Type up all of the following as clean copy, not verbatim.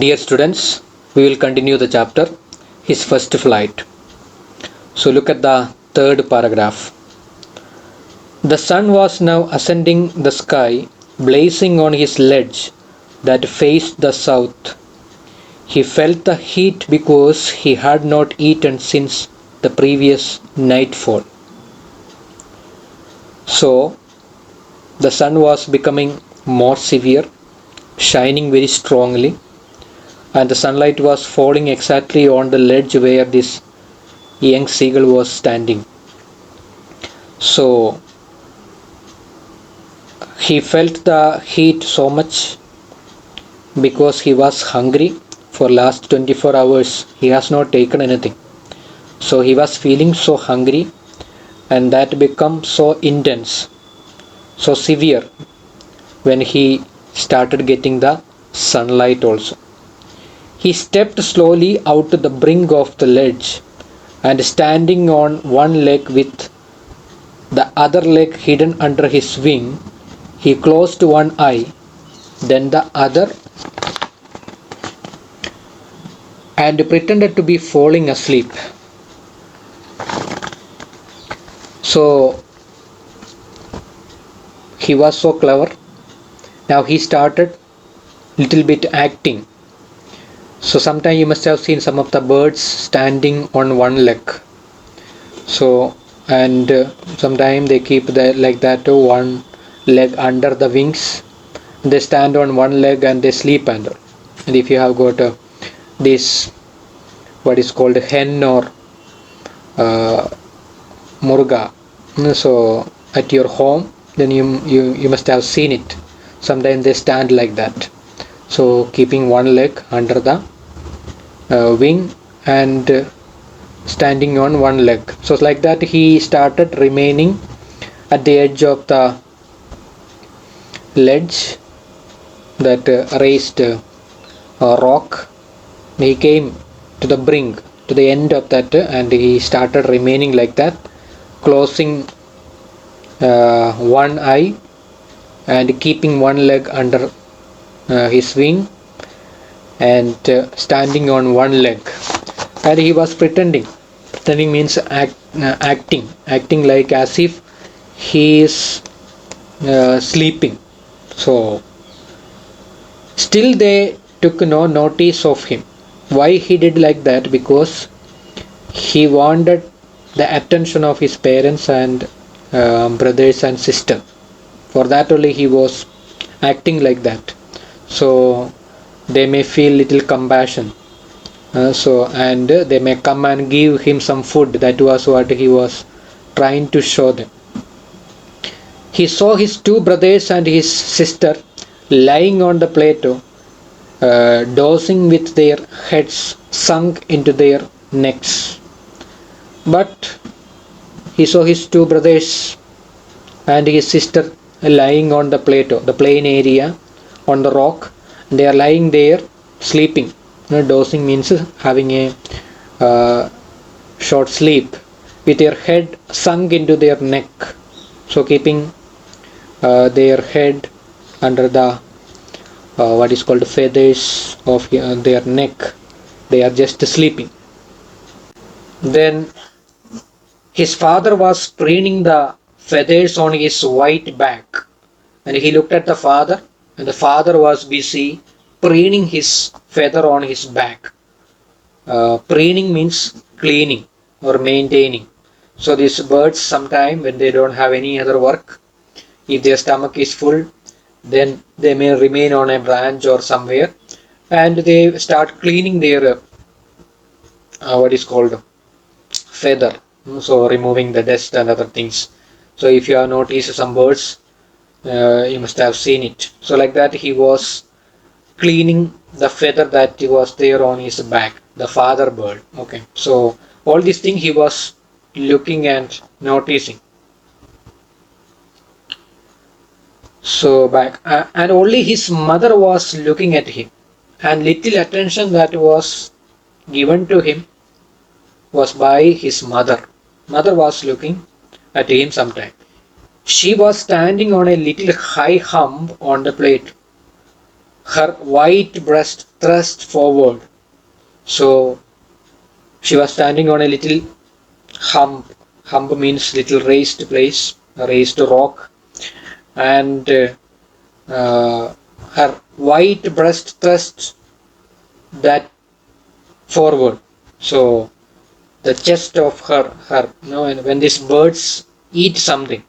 Dear students, we will continue the chapter, his first flight. So look at the third paragraph. The sun was now ascending the sky, blazing on his ledge that faced the south. He felt the heat because he had not eaten since the previous nightfall. So the sun was becoming more severe, shining very strongly, and the sunlight was falling exactly on the ledge where this young seagull was standing. So he felt the heat so much because he was hungry. For last 24 hours he has not taken anything, so he was feeling so hungry, and that became so intense, so severe when he started getting the sunlight also. He stepped slowly out to the brink of the ledge, and standing on one leg with the other leg hidden under his wing, he closed one eye, then the other, and pretended to be falling asleep. So he was so clever. Now he started little bit acting. So sometime you must have seen some of the birds standing on one leg. So and sometime they keep the like that one leg under the wings. They stand on one leg and they sleep under. And if you have got this what is called hen or murga, so at your home, then you must have seen it. Sometimes they stand like that, so keeping one leg under the wing and standing on one leg. So like that he started remaining at the edge of the ledge that raised rock. He came to the brink, to the end of that, and he started remaining like that, closing one eye and keeping one leg under his wing and standing on one leg. And he was pretending means acting like as if he is sleeping. So still they took no notice of him. Why he did like that? Because he wanted the attention of his parents and brothers and sister. For that only he was acting like that, so they may feel little compassion, and they may come and give him some food. That was what he was trying to show them. He saw his two brothers and his sister lying on the plateau, dozing with their heads sunk into their necks. But he saw his two brothers and his sister lying on the plateau, the plain area, on the rock. They are lying there sleeping. Dozing means having a short sleep with their head sunk into their neck. So keeping their head under the what is called feathers of their neck. They are just sleeping. Then his father was preening the feathers on his white back, and he looked at the father, and the father was busy preening his feather on his back. Preening means cleaning or maintaining. So these birds sometime when they don't have any other work, if their stomach is full, then they may remain on a branch or somewhere, and they start cleaning their what is called feather, so removing the dust and other things. So if you have noticed some birds, you must have seen it. So like that he was cleaning the feather that was there on his back, the father bird. Okay, so all these things he was looking and noticing. So back, and only his mother was looking at him, and little attention that was given to him was by his mother. Mother was looking at him sometime. She was standing on a little high hump on the plate. her white breast thrust forward. So she was standing on a little hump. Hump means little raised place, a raised rock, and her white breast thrust that forward. So the chest of her, and when these birds eat something,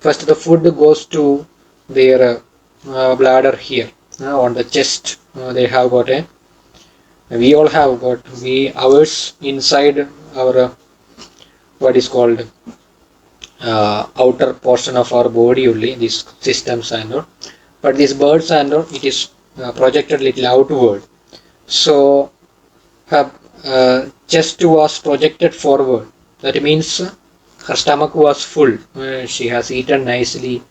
first the food goes to their bladder here on the chest. They have got a, we all have got, we ours inside our what is called outer portion of our body only, these systems and all. But these birds and all, it is projected little outward. So her chest was projected forward. That means her stomach was full. She has eaten nicely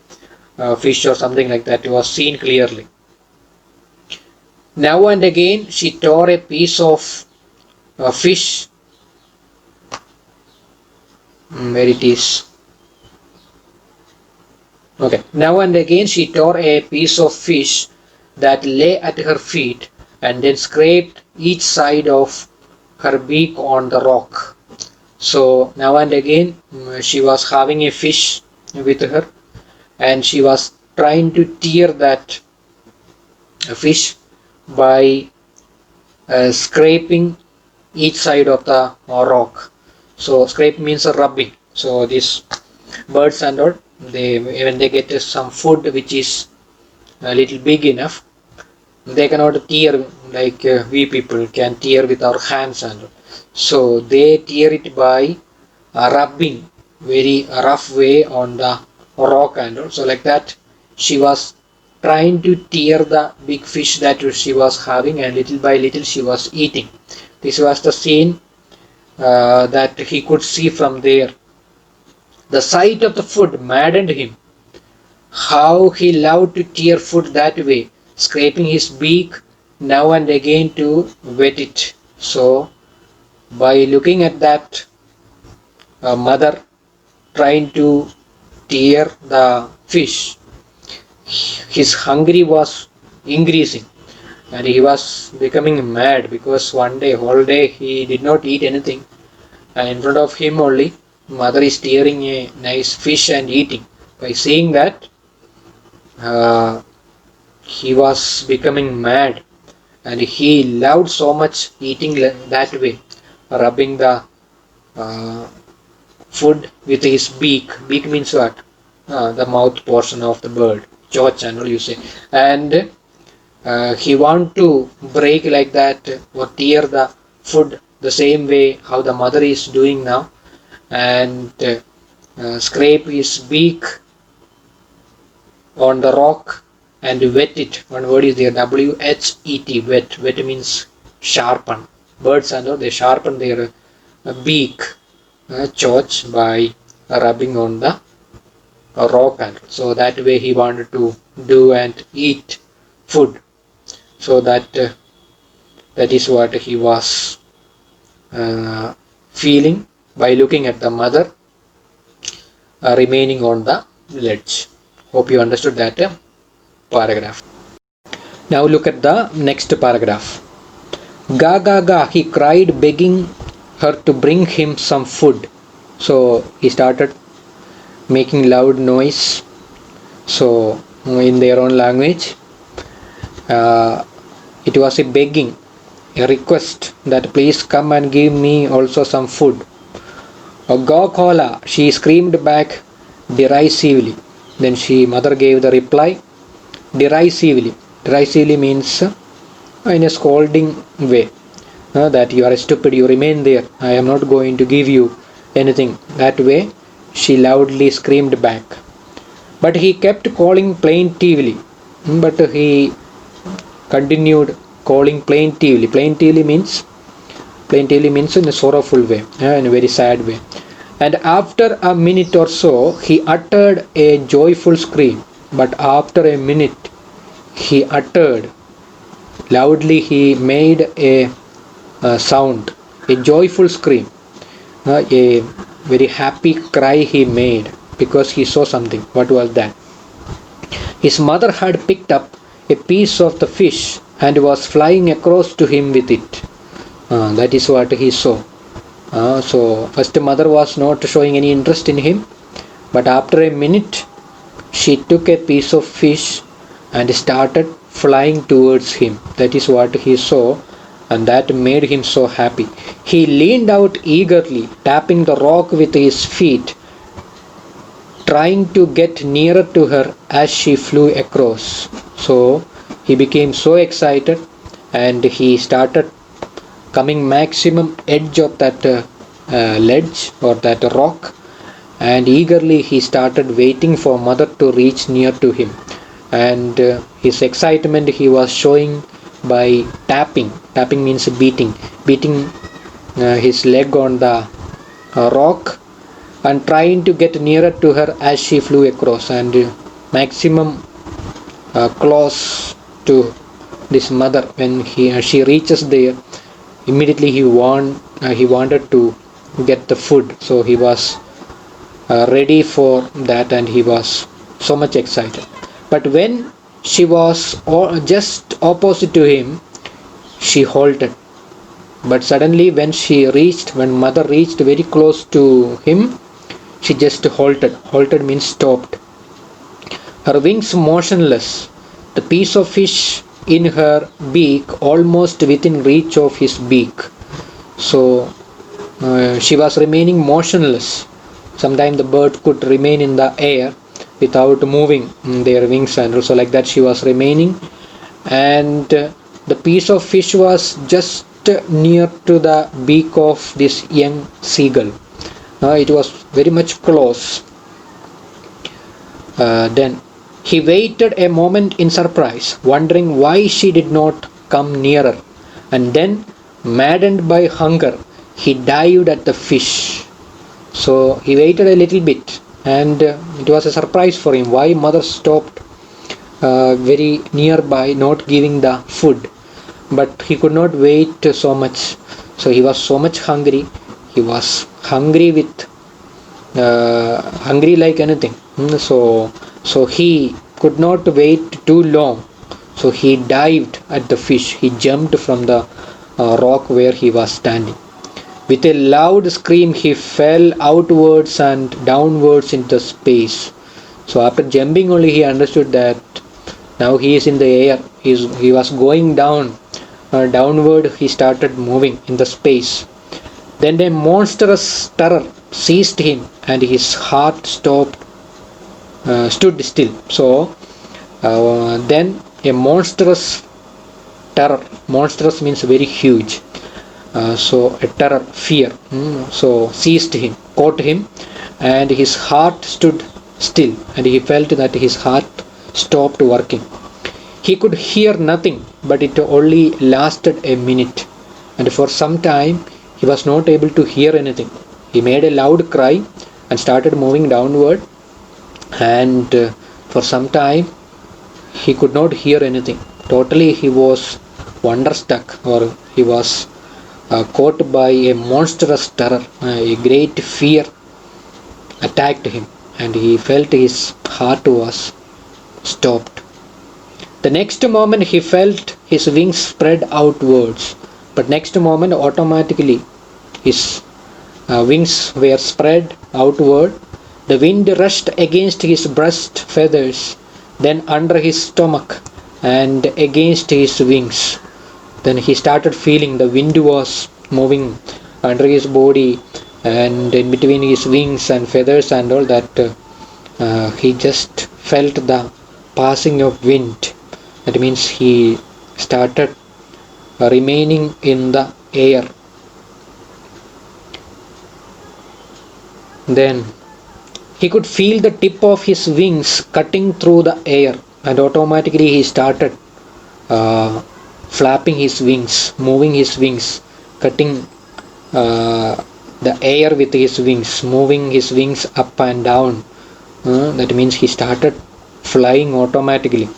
fish or something like that. It was seen clearly. Now and again she tore a piece of fish. Where it is? Okay. Now and again she tore a piece of fish that lay at her feet and then scraped each side of her beak on the rock. So now and again she was having a fish with her and she was trying to tear that fish by scraping each side of the rock. So scrape means rubbing. So these birds and all, they when they get some food which is a little big enough, they cannot tear like we people can tear with our hands and all. So they tear it by rubbing very rough way on the rock and all. So like that she was trying to tear the big fish that she was having, and little by little she was eating. This was the scene that he could see from there. The sight of the food maddened him. How he loved to tear food that way, scraping his beak now and again to wet it. So by looking at that mother trying to tear the fish, his hunger was increasing and he was becoming mad, because one day, whole day, he did not eat anything, and in front of him only mother is tearing a nice fish and eating. By seeing that, he was becoming mad and he loved so much eating that way, rubbing the food with his beak. Beak means what? The mouth portion of the bird, choch channel you say. And he want to break like that or tear the food the same way how the mother is doing now, and scrape his beak on the rock and wet it. One word is there, W-H-E-T, wet. Wet means sharpen. Birds and all, they sharpen their beak, choch, by rubbing on the rock. And so that way he wanted to do and eat food. So that that is what he was feeling by looking at the mother remaining on the ledge. Hope you understood that paragraph. Now look at the next paragraph. Ga ga ga, he cried, begging her to bring him some food. So he started making loud noise, so in their own language. It was a begging, a request that please come and give me also some food. Go Kola, she screamed back derisively. Then mother gave the reply derisively. Derisively means in a scolding way, that you are stupid, you remain there, I am not going to give you anything. That way she loudly screamed back. But he kept calling plaintively. But he continued calling plaintively. Plaintively means in a sorrowful way, in a very sad way. And after a minute or so, he uttered a joyful scream. But after a minute, he uttered loudly, he made a sound, a joyful scream, a very happy cry he made, because he saw something. What was that? His mother had picked up a piece of the fish and was flying across to him with it. That is what he saw. So first mother was not showing any interest in him, but after a minute she took a piece of fish and started flying towards him. That is what he saw, and that made him so happy. He leaned out eagerly, tapping the rock with his feet, trying to get nearer to her as she flew across. So he became so excited and he started coming maximum edge of that ledge or that rock, and eagerly he started waiting for mother to reach near to him. And his excitement he was showing by tapping means beating his leg on the rock and trying to get nearer to her as she flew across, and maximum close to this mother. When she reaches there, immediately he wanted to get the food, so he was ready for that and he was so much excited. But when she was just opposite to him, she halted. But suddenly when mother reached very close to him, she just halted means stopped, her wings motionless, the piece of fish in her beak almost within reach of his beak. So she was remaining motionless. Sometimes the bird could remain in the air without moving their wings, and also like that she was remaining, and the piece of fish was just near to the beak of this young seagull. It was very much close. Then he waited a moment in surprise, wondering why she did not come nearer, and then, maddened by hunger, he dived at the fish. So he waited a little bit, and it was a surprise for him why mother stopped very nearby, not giving the food. But he could not wait so much, so he was so much hungry. He was hungry hungry like anything. So he could not wait too long, so he dived at the fish. He jumped from the rock where he was standing. With a loud scream, he fell outwards and downwards into space. So after jumping only, he understood that now he is in the air. He was going downward. He started moving in the space. Then a monstrous terror seized him, and his heart stood still. So then a monstrous terror. Monstrous means very huge. So a terror, fear, so seized him, caught him, and his heart stood still, and he felt that his heart stopped working. He could hear nothing, but it only lasted a minute, and for some time he was not able to hear anything. He made a loud cry and started moving downward, and for some time he could not hear anything. Totally he was wonderstruck, or he was caught by a monstrous terror. A great fear attacked him, and he felt his heart was stopped. The next moment he felt his wings spread outwards, but next moment automatically his wings were spread outward. The wind rushed against his breast feathers, then under his stomach and against his wings. Then he started feeling the wind was moving under his body and in between his wings and feathers and all that. He just felt the passing of wind. That means he started remaining in the air. Then he could feel the tip of his wings cutting through the air, and automatically he started flapping his wings, moving his wings, cutting the air with his wings, moving his wings up and down. That means he started flying automatically.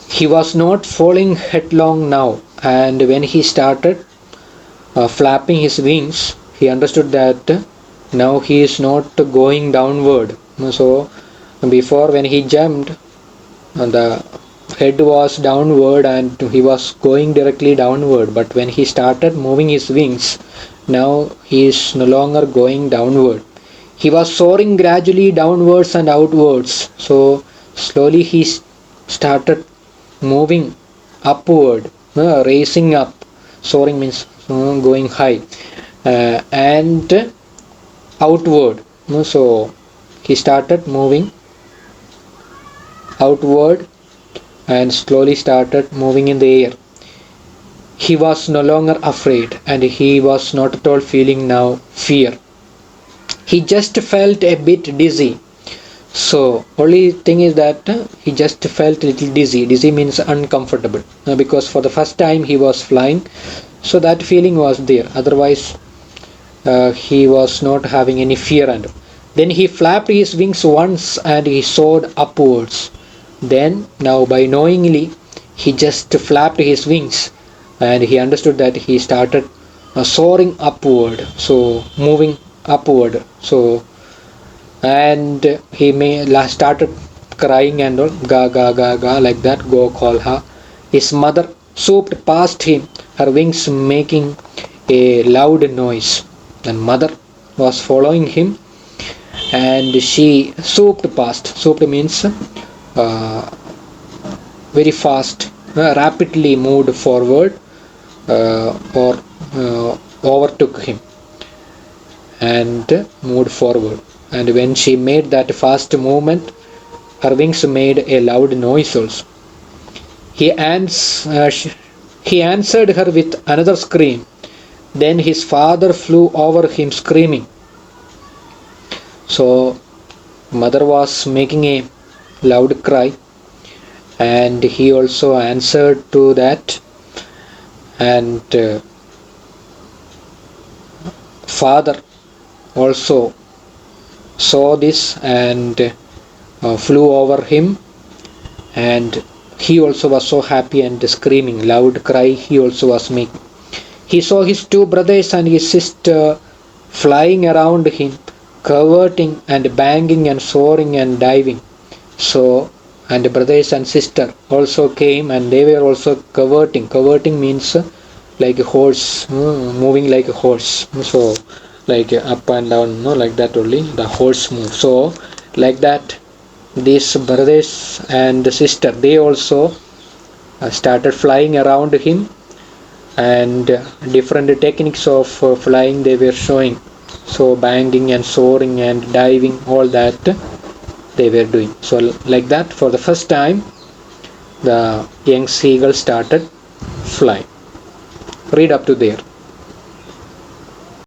He was not falling headlong now, and when he started flapping his wings, he understood that now he is not going downward. So before, when he jumped, and the head was downward and he was going directly downward, but when he started moving his wings, now he is no longer going downward. He was soaring gradually downwards and outwards, so slowly he started moving upward, raising up. Soaring means going high, and outward. So he started moving outward and slowly started moving in the air. He was no longer afraid and he was not at all feeling now fear. He just felt a bit dizzy. So only thing is that he just felt a little dizzy. Dizzy means uncomfortable, because for the first time he was flying, so that feeling was there. Otherwise he was not having any fear. And then he flapped his wings once and he soared upwards. Then now by knowingly he just flapped his wings and he understood that he started soaring upward, so moving upward. So and he started crying and all, ga ga ga ga, like that, go call her. His mother swooped past him, her wings making a loud noise, and mother was following him and she swooped past. Swooped means very fast, rapidly moved forward, or overtook him and moved forward. And when she made that fast movement, her wings made a loud noise also. He, he answered her with another scream. Then his father flew over him screaming. So mother was making a loud cry and he also answered to that, and father also saw this and flew over him, and he also was so happy and screaming loud cry he also was making. He saw his two brothers and his sister flying around him, curveting and banging and soaring and diving. So and the brothers and sister also came and they were also curveting. Curveting means like a horse, moving like a horse. So like up and down, like that only the horse move. So like that these brothers and the sister, they also started flying around him, and different techniques of flying they were showing. So banging and soaring and diving, all that they were doing. So like that, for the first time the young seagull started flying. Read up to there.